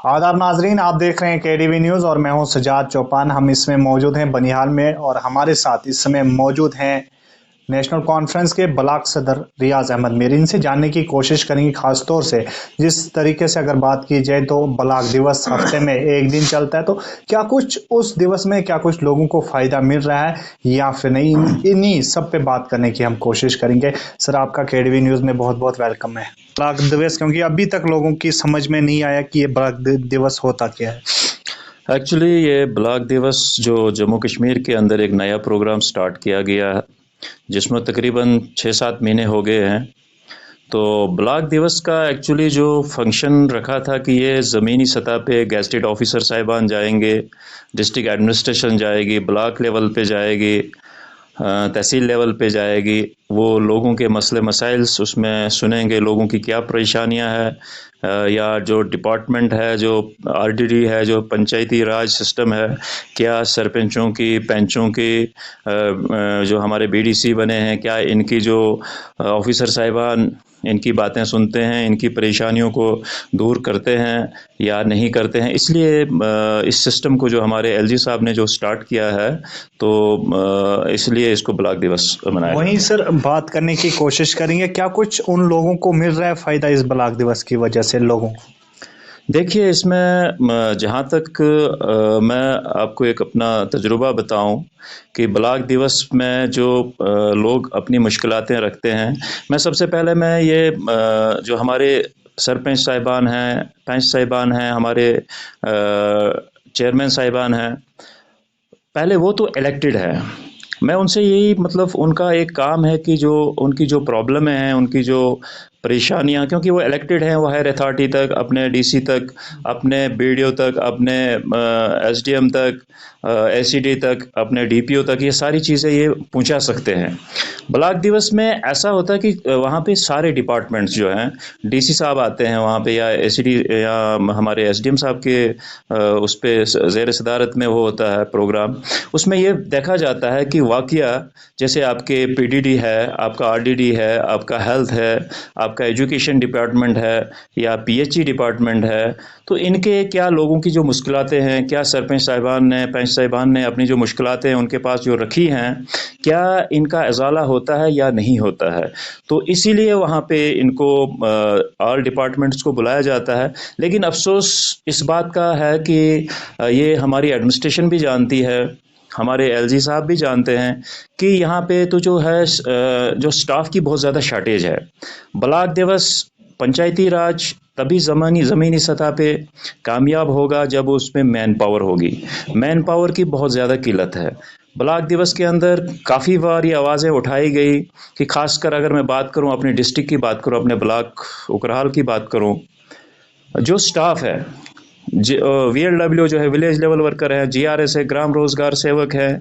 आदाब नाजरीन, आप देख रहे हैं केडीवी न्यूज़ और मैं हूं सजाद चौपान। हम इसमें मौजूद हैं बनिहाल में और हमारे साथ इस समय मौजूद हैं नेशनल कॉन्फ्रेंस के ब्लॉक सदर रियाज अहमद मीर। इनसे जानने की कोशिश करेंगे, खासतौर से जिस तरीके से अगर बात की जाए तो ब्लॉक दिवस हफ्ते में एक दिन चलता है, तो क्या कुछ उस दिवस में क्या कुछ लोगों को फायदा मिल रहा है या फिर नहीं, इन्हीं सब पे बात करने की हम कोशिश करेंगे। सर, आपका केडीवी न्यूज़ में बहुत बहुत वेलकम है। ब्लॉक दिवस, क्योंकि अभी तक लोगों की समझ में नहीं आया कि ये ब्लॉक दिवस होता क्या है। एक्चुअली ये ब्लॉक दिवस जो जम्मू कश्मीर के अंदर एक नया प्रोग्राम स्टार्ट किया गया है, जिसमें तकरीबन 6-7 महीने हो गए हैं। तो ब्लॉक दिवस का एक्चुअली जो फंक्शन रखा था कि ये ज़मीनी सतह पे गेजेटेड ऑफिसर साहिबान जाएंगे, डिस्ट्रिक्ट एडमिनिस्ट्रेशन जाएगी, ब्लॉक लेवल पे जाएगी, तहसील लेवल पे जाएगी, वो लोगों के मसले मसाइल उसमें सुनेंगे, लोगों की क्या परेशानियां हैं, या जो डिपार्टमेंट है, जो आरडीडी है, जो पंचायती राज सिस्टम है, क्या सरपंचों की, पंचों की, जो हमारे बीडीसी बने हैं, क्या इनकी जो ऑफिसर साहिबान इनकी बातें सुनते हैं, इनकी परेशानियों को दूर करते हैं या नहीं करते हैं। इसलिए इस सिस्टम को जो हमारे एलजी साहब ने जो स्टार्ट किया है, तो इसलिए इसको ब्लॉक दिवस मनाया। वहीं सर बात करने की कोशिश करेंगे, क्या कुछ उन लोगों को मिल रहा है फायदा इस ब्लॉक दिवस की वजह से लोगों को? देखिए, इसमें जहाँ तक मैं आपको एक अपना तजुर्बा बताऊं कि ब्लॉक दिवस में जो लोग अपनी मुश्किलातें रखते हैं, मैं सबसे पहले मैं ये जो हमारे सरपंच साहिबान हैं, पंच साहिबान हैं, हमारे चेयरमैन साहिबान हैं, पहले वो तो इलेक्टेड है। मैं उनसे यही मतलब उनका एक काम है कि जो उनकी जो प्रॉब्लम है, उनकी जो परेशानियां, क्योंकि वो इलेक्टेड हैं, वो हायर अथॉरिटी तक, अपने डीसी तक, अपने बीडीओ तक, अपने एसडीएम तक, एसीडी तक, अपने डीपीओ तक, ये सारी चीज़ें ये पहुंचा सकते हैं। ब्लॉक दिवस में ऐसा होता है कि वहाँ पे सारे डिपार्टमेंट्स जो हैं, डीसी साहब आते हैं वहाँ पे, या एसीडी या हमारे एसडीएम साहब के उस पर ज़ेर सदारत में वो होता है प्रोग्राम। उसमें ये देखा जाता है कि वाकया जैसे आपके पीडीडी है, आपका आरडीडी है, आपका हेल्थ है, आपका एजुकेशन डिपार्टमेंट है, या पीएचई डिपार्टमेंट है, तो इनके क्या लोगों की जो मुश्किलातें हैं, क्या सरपंच साहिबान ने, पंच साहिबान ने अपनी जो मुश्किलातें हैं उनके पास जो रखी हैं, क्या इनका इजाला होता है या नहीं होता है। तो इसीलिए वहाँ पे इनको ऑल डिपार्टमेंट्स को बुलाया जाता है। लेकिन अफसोस इस बात का है कि ये हमारी एडमिनिस्ट्रेशन भी जानती है, हमारे एलजी साहब भी जानते हैं कि यहाँ पे तो जो है जो स्टाफ की बहुत ज़्यादा शॉर्टेज है। ब्लॉक दिवस पंचायती राज तभी ज़मीनी सतह पे कामयाब होगा जब उसमें मैन पावर होगी। मैन पावर की बहुत ज़्यादा किल्लत है। ब्लॉक दिवस के अंदर काफ़ी बार ये आवाज़ें उठाई गई कि खासकर अगर मैं बात करूं, अपने डिस्ट्रिक्ट की बात करूं, अपने ब्लॉक उकराल की बात करूं, जो स्टाफ है, वीएलडब्ल्यू जो है विलेज लेवल वर्कर है, जीआरएस है, ग्राम रोजगार सेवक है,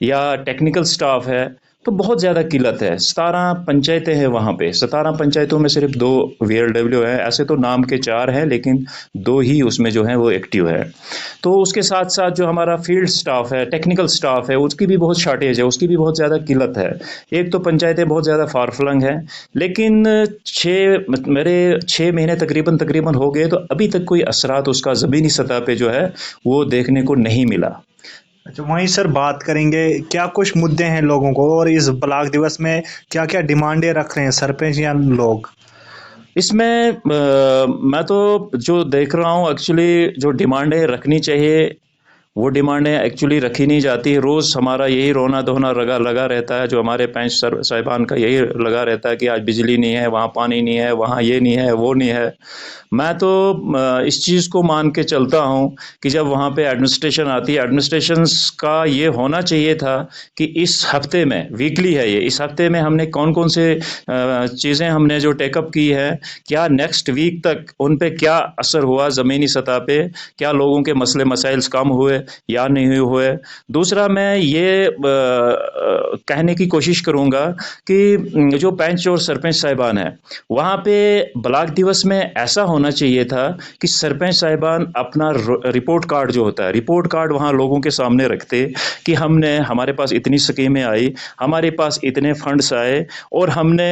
या टेक्निकल स्टाफ है, तो बहुत ज़्यादा किल्लत है। 17 पंचायतें हैं वहाँ पे, 17 पंचायतों में सिर्फ 2 वीएलडब्ल्यू है। ऐसे तो नाम के 4 हैं, लेकिन 2 ही उसमें जो है वो एक्टिव है। तो उसके साथ साथ जो हमारा फील्ड स्टाफ है, टेक्निकल स्टाफ है, उसकी भी बहुत शॉर्टेज है, उसकी भी बहुत ज़्यादा किल्लत है। एक तो पंचायतें बहुत ज़्यादा फारफलंग हैं, लेकिन मेरे 6 महीने तकरीबन हो गए, तो अभी तक कोई असरात उसका ज़मीनी सतह पे जो है वो देखने को नहीं मिला। अच्छा, वहीं सर बात करेंगे, क्या कुछ मुद्दे हैं लोगों को और इस ब्लॉक दिवस में क्या क्या डिमांडें रख रहे हैं सरपंच या लोग? इसमें मैं तो जो देख रहा हूँ, एक्चुअली जो डिमांडें रखनी चाहिए वो डिमांडें एक्चुअली रखी नहीं जाती। रोज़ हमारा यही रोना धोना लगा रहता है, जो हमारे पंच साहिबान का यही लगा रहता है कि आज बिजली नहीं है, वहाँ पानी नहीं है, वहाँ ये नहीं है, वो नहीं है। मैं तो इस चीज़ को मान के चलता हूँ कि जब वहाँ पे एडमिनिस्ट्रेशन आती है, एडमिनिस्ट्रेशन का ये होना चाहिए था कि इस हफ्ते में, वीकली है ये, इस हफ्ते में हमने कौन कौन से चीज़ें हमने जो टेकअप की है, क्या नेक्स्ट वीक तक उन पे क्या असर हुआ ज़मीनी सतह पे, क्या लोगों के मसले मसाइल कम हुए, या नहीं हुए। दूसरा मैं ये कहने की कोशिश करूँगा कि जो पंच और सरपंच साहिबान हैं, वहाँ पे ब्लॉक दिवस में ऐसा होना चाहिए था कि सरपंच साहिबान अपना रिपोर्ट कार्ड जो होता है, रिपोर्ट कार्ड वहाँ लोगों के सामने रखते कि हमारे पास इतनी स्कीमें आई, हमारे पास इतने फंड्स आए और हमने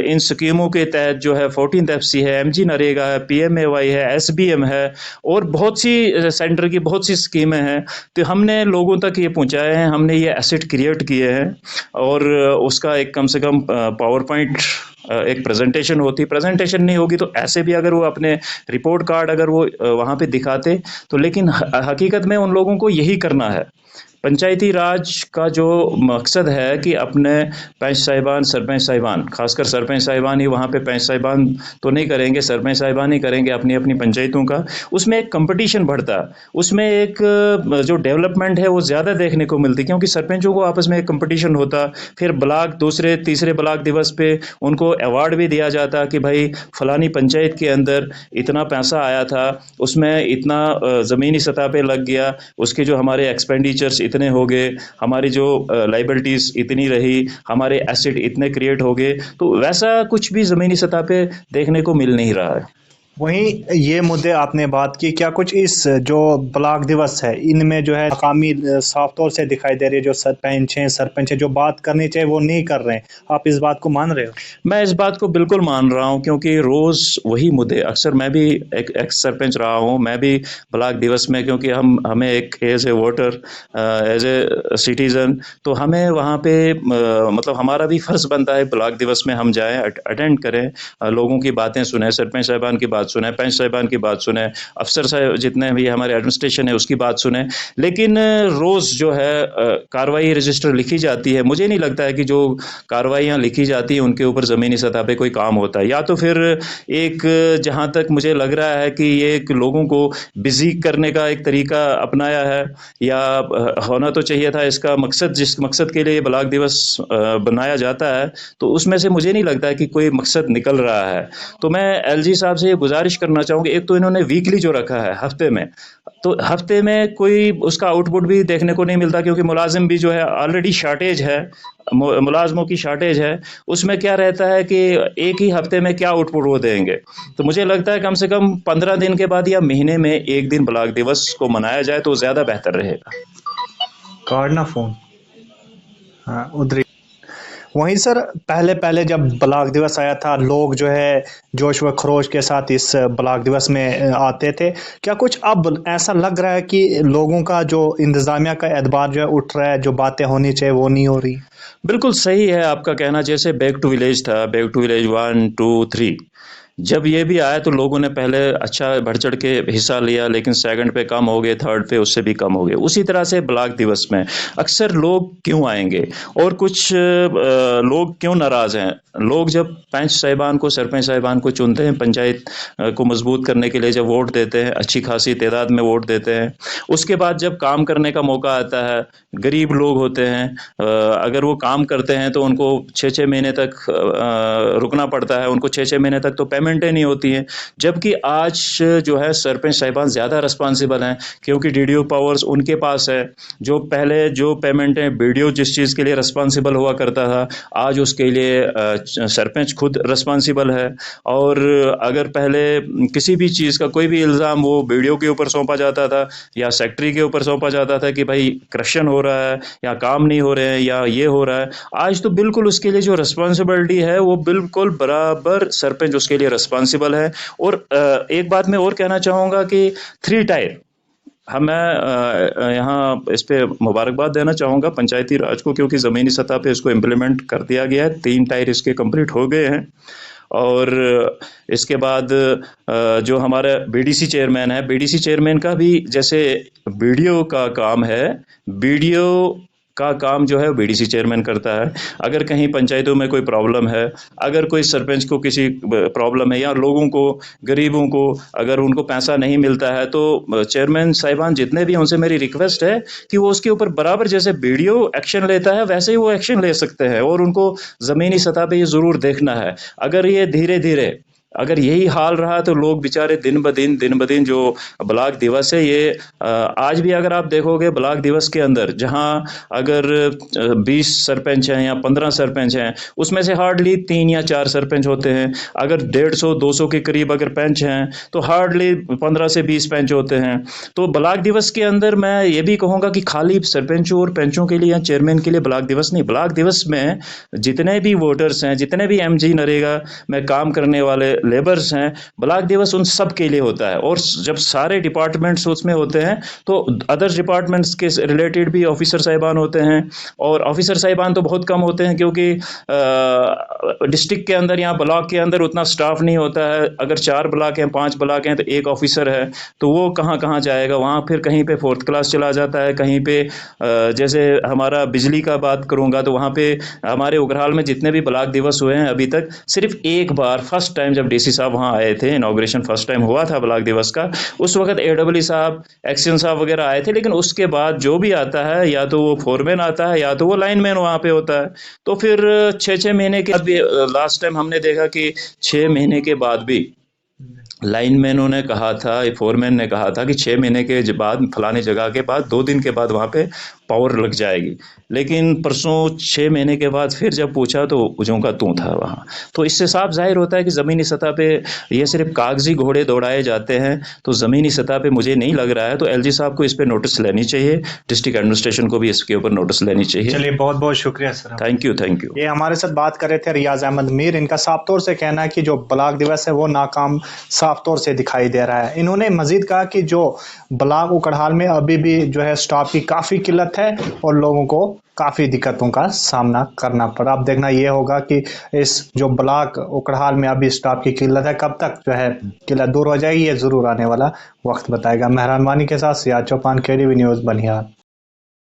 इन स्कीमों के तहत जो है 14th FC है, MG नरेगा है, PMAY है, SBM है और बहुत सी सेंटर की बहुत सी स्कीमें हैं, तो हमने लोगों तक ये पहुंचाए हैं, हमने ये एसेट क्रिएट किए हैं और उसका एक कम से कम पावर पॉइंट एक प्रेजेंटेशन होती, प्रेजेंटेशन नहीं होगी तो ऐसे भी अगर वो अपने रिपोर्ट कार्ड अगर वो वहाँ पे दिखाते तो, लेकिन हकीकत में उन लोगों को यही करना है। पंचायती राज का जो मकसद है कि अपने पंच साहिबान, सरपंच साहिबान, खासकर सरपंच साहिबान ही वहाँ पे, पंच साहिबान तो नहीं करेंगे, सरपंच साहिबान ही करेंगे अपनी अपनी पंचायतों का, उसमें एक कंपटीशन बढ़ता, उसमें एक जो डेवलपमेंट है वो ज़्यादा देखने को मिलती, क्योंकि सरपंचों को आपस में एक कंपटीशन होता, फिर ब्लॉक दूसरे तीसरे ब्लॉक दिवस पे उनको अवार्ड भी दिया जाता कि भाई फलानी पंचायत के अंदर इतना पैसा आया था, उसमें इतना ज़मीनी सतह पे लग गया, उसके जो हमारे एक्सपेंडिचर्स इतने हो गए, हमारी जो लाइबिलिटीज इतनी रही, हमारे एसेट इतने क्रिएट हो गए, तो वैसा कुछ भी ज़मीनी सतह पे देखने को मिल नहीं रहा है। वहीं ये मुद्दे आपने बात की, क्या कुछ इस जो ब्लॉक दिवस है इनमें जो है नाकामी साफ तौर से दिखाई दे रही है? जो सरपंच हैं जो बात करनी चाहिए वो नहीं कर रहे हैं, आप इस बात को मान रहे हो? मैं इस बात को बिल्कुल मान रहा हूं, क्योंकि रोज़ वही मुद्दे, अक्सर मैं भी एक एक्स सरपंच रहा हूं, मैं भी ब्लॉक दिवस में, क्योंकि हमें एक as a voter, as a citizen, तो हमें वहाँ पे मतलब हमारा भी फ़र्ज़ बनता है ब्लॉक दिवस में हम जाएं, अटेंड करें, लोगों की बातें सुने, सरपंच साहिबान की बात सुने, पंच साहिबान की बात सुने, अफसर साहब जितने भी हमारे एडमिनिस्ट्रेशन है उसकी बात सुने। लेकिन रोज़ जो है कार्रवाई रजिस्टर लिखी जाती है, मुझे नहीं लगता है कि जो कार्रवाइयाँ लिखी जाती हैं उनके ऊपर ज़मीनी सतह पे कोई काम होता है, या तो फिर एक जहाँ तक मुझे लग रहा है कि ये एक लोगों को बिजी करने का एक तरीका अपनाया है, या होना तो चाहिए था इसका मकसद, जिस मकसद के लिए ब्लॉक दिवस बनाया जाता है, तो उसमें से मुझे नहीं लगता है कि कोई मकसद निकल रहा है। तो मैं LG साहब से ये गुजारिश करना चाहूँगा, एक तो इन्होंने वीकली जो रखा है हफ्ते में, तो हफ्ते में कोई उसका आउटपुट भी देखने को नहीं मिलता, क्योंकि मुलाजिम भी जो है ऑलरेडी शॉर्टेज है, मुलाजमों की शॉर्टेज है, उसमें क्या रहता है कि एक ही हफ्ते में क्या आउटपुट वो देंगे। तो मुझे लगता है कम से कम 15 दिन के बाद या महीने में एक दिन ब्लॉक दिवस को मनाया जाए तो ज़्यादा बेहतर रहेगा। कार्ड ना फोन, हाँ उधर। वहीं सर, पहले पहले जब ब्लॉक दिवस आया था लोग जो है जोश व खरोश के साथ इस ब्लॉक दिवस में आते थे, क्या कुछ अब ऐसा लग रहा है कि लोगों का जो इंतज़ामिया का एतबार जो है उठ रहा है, जो बातें होनी चाहिए वो नहीं हो रही? बिल्कुल सही है आपका कहना, जैसे बैक टू विलेज था, बैक टू विलेज 1 2 3, जब ये भी आया तो लोगों ने पहले अच्छा बढ़ चढ़ के हिस्सा लिया, लेकिन सेकंड पे कम हो गए, थर्ड पे उससे भी कम हो गए। उसी तरह से ब्लॉक दिवस में अक्सर लोग क्यों आएंगे और कुछ लोग क्यों नाराज़ हैं? लोग जब पंच साहिबान को, सरपंच साहिबान को चुनते हैं, पंचायत को मजबूत करने के लिए जब वोट देते हैं, अच्छी खासी तादाद में वोट देते हैं, उसके बाद जब काम करने का मौका आता है, गरीब लोग होते हैं, अगर वो काम करते हैं तो उनको 6-6 महीने तक रुकना पड़ता है, उनको 6-6 महीने तक तो पेमेंटें नहीं होती हैं। जबकि आज जो है सरपंच साहिबान ज़्यादा रिस्पॉन्सिबल हैं, क्योंकि DDO पावर्स उनके पास है। जो पहले जो पेमेंटें BDO जिस चीज़ के लिए रिस्पॉन्सिबल हुआ करता था, आज उसके लिए सरपंच खुद रिस्पॉन्सिबल है। और अगर पहले किसी भी चीज़ का कोई भी इल्ज़ाम वो BDO के ऊपर सौंपा जाता था या सेक्रेटरी के ऊपर सौंपा जाता था कि भाई करप्शन हो रहा है या काम नहीं हो रहे हैं या ये हो रहा है, आज तो बिल्कुल उसके लिए जो रिस्पॉन्सिबिलिटी है वो बिल्कुल बराबर सरपंच उसके लिए रिस्पॉन्सिबल है। और एक बात मैं और कहना चाहूँगा कि 3 टायर, मैं यहाँ इस पे मुबारकबाद देना चाहूँगा पंचायती राज को, क्योंकि ज़मीनी सतह पे इसको इम्प्लीमेंट कर दिया गया है। 3 टायर इसके कंप्लीट हो गए हैं। और इसके बाद जो हमारा BDC चेयरमैन है, BDC चेयरमैन का भी जैसे BDO का काम है, BDO का काम जो है BDC चेयरमैन करता है। अगर कहीं पंचायतों में कोई प्रॉब्लम है, अगर कोई सरपंच को किसी प्रॉब्लम है या लोगों को, गरीबों को अगर उनको पैसा नहीं मिलता है, तो चेयरमैन साहिबान जितने भी, उनसे मेरी रिक्वेस्ट है कि वो उसके ऊपर बराबर जैसे BDO एक्शन लेता है वैसे ही वो एक्शन ले सकते हैं, और उनको ज़मीनी सतह पे ये ज़रूर देखना है। अगर ये धीरे धीरे अगर यही हाल रहा तो लोग बेचारे दिन ब दिन जो ब्लॉक दिवस है ये आज भी अगर आप देखोगे ब्लॉक दिवस के अंदर जहां अगर 20 सरपंच हैं या 15 सरपंच हैं उसमें से हार्डली 3 या 4 सरपंच होते हैं। अगर 150-200 के करीब अगर पंच हैं तो हार्डली 15 से 20 पंच होते हैं। तो ब्लॉक दिवस के अंदर मैं ये भी कहूँगा कि खाली सरपंचों और पंचों के लिए या चेयरमैन के लिए ब्लॉक दिवस नहीं, ब्लॉक दिवस में जितने भी वोटर्स हैं, जितने भी एमजी नरेगा में काम करने वाले लेबर्स हैं, ब्लॉक दिवस उन सब के लिए होता है। और जब सारे डिपार्टमेंट्स उसमें होते हैं तो अदर डिपार्टमेंट्स के रिलेटेड भी ऑफिसर साहिबान होते हैं, और ऑफिसर साहिबान तो बहुत कम होते हैं क्योंकि डिस्ट्रिक्ट के अंदर या ब्लॉक के अंदर उतना स्टाफ नहीं होता है। अगर 4 ब्लॉक हैं, 5 ब्लॉक हैं तो एक ऑफिसर है, तो वो कहाँ कहाँ जाएगा, वहाँ फिर कहीं पे 4th क्लास चला जाता है, कहीं पे जैसे हमारा बिजली का बात करूँगा तो वहाँ पे हमारे उग्रहाल में जितने भी ब्लॉक दिवस हुए हैं अभी तक सिर्फ एक बार फर्स्ट टाइम जब डीसी साहब वहाँ आए थे, इनॉग्रेशन फर्स्ट टाइम हुआ था ब्लॉक दिवस का, उस वक्त एडब्ल्यू साहब, एक्शन साहब वगैरह आए थे। लेकिन उसके बाद जो भी आता है या तो वो फोरमैन आता है या तो वो लाइनमैन वहाँ पे होता है। तो फिर 6-6 महीने के बाद भी लास्ट टाइम हमने देखा कि 6 महीने के बाद भी लाइनमैनों ने कहा था, फोरमैन ने कहा था कि 6 महीने के बाद फलाने जगह के बाद 2 दिन के बाद वहाँ पे पावर लग जाएगी। लेकिन परसों 6 महीने के बाद फिर जब पूछा तो ऊँचों का तू था वहाँ। तो इससे साफ जाहिर होता है कि ज़मीनी सतह पे ये सिर्फ कागजी घोड़े दौड़ाए जाते हैं। तो ज़मीनी सतह पे मुझे नहीं लग रहा है, तो एलजी साहब को इस पे नोटिस लेनी चाहिए, डिस्ट्रिक्ट एडमिनिस्ट्रेशन को भी इसके ऊपर नोटिस लेनी चाहिए। चलिए, बहुत बहुत शुक्रिया सर। Thank you. ये हमारे साथ बात कर रहे थे रियाज अहमद मीर। इनका साफ तौर से कहना है कि जो ब्लॉक दिवस है वो नाकाम साफ तौर से दिखाई दे रहा है। इन्होंने मजीद कहा कि जो ब्लॉक उकड़हाल में अभी भी जो है स्टाफ की काफ़ी किल्लत है और लोगों को काफ़ी दिक्कतों का सामना करना पड़ा। अब देखना ये होगा कि इस जो ब्लॉक उकड़हाल में अभी स्टाफ की किल्लत है कब तक जो है किल्लत दूर हो जाएगी, ये ज़रूर आने वाला वक्त बताएगा। मेहरान वानी के साथ सियाज चौपान, केडीवी न्यूज़, बनिहाल।